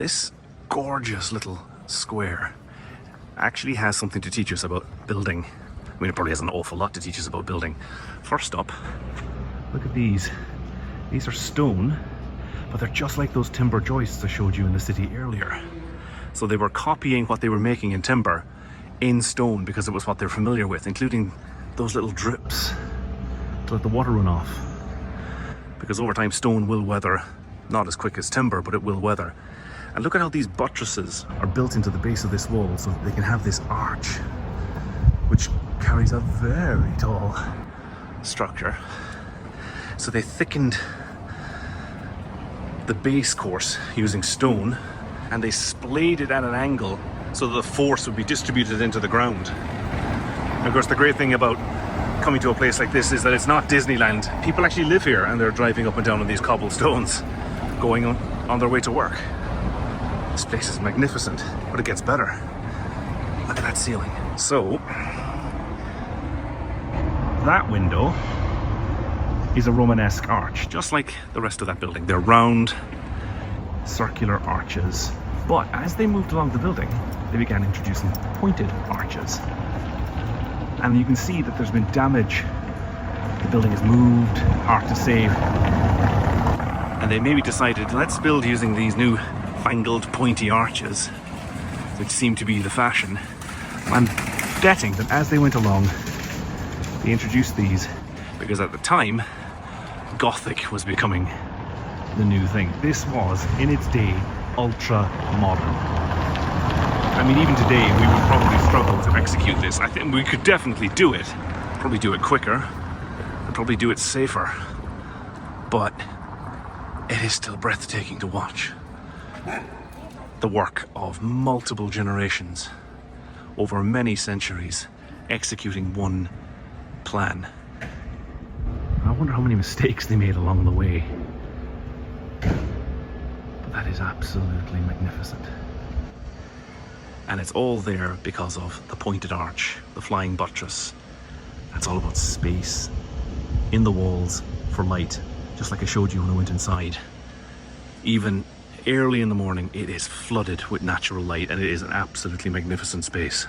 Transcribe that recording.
This gorgeous little square actually has something to teach us about building. I mean, it probably has an awful lot to teach us about building. First up, look at these. These are stone, but they're just like those timber joists I showed you in the city earlier. So they were copying what they were making in timber in stone because it was what they're familiar with, including those little drips to let the water run off. Because over time, stone will weather, not as quick as timber, but it will weather. And look at how these buttresses are built into the base of this wall so that they can have this arch, which carries a very tall structure. So they thickened the base course using stone, and they splayed it at an angle so that the force would be distributed into the ground. And of course, the great thing about coming to a place like this is that it's not Disneyland. People actually live here, and they're driving up and down on these cobblestones, going on their way to work. This place is magnificent, but it gets better. Look at that ceiling. So, that window is a Romanesque arch, just like the rest of that building. They're round, circular arches. But as they moved along the building, they began introducing pointed arches. And you can see that there's been damage. The building has moved, hard to say. And they maybe decided, let's build using these new fangled pointy arches, which seem to be the fashion. I'm betting that as they went along, they introduced these because at the time, Gothic was becoming the new thing. This was, in its day, ultra modern. I mean, even today, we would probably struggle to execute this. I think we could definitely do it. Probably do it quicker, and probably do it safer. But it is still breathtaking to watch. The work of multiple generations over many centuries executing one plan. I wonder how many mistakes they made along the way. But that is absolutely magnificent. And it's all there because of the pointed arch, the flying buttress. That's all about space in the walls for light, just like I showed you when I went inside. Even early in the morning, it is flooded with natural light, and it is an absolutely magnificent space.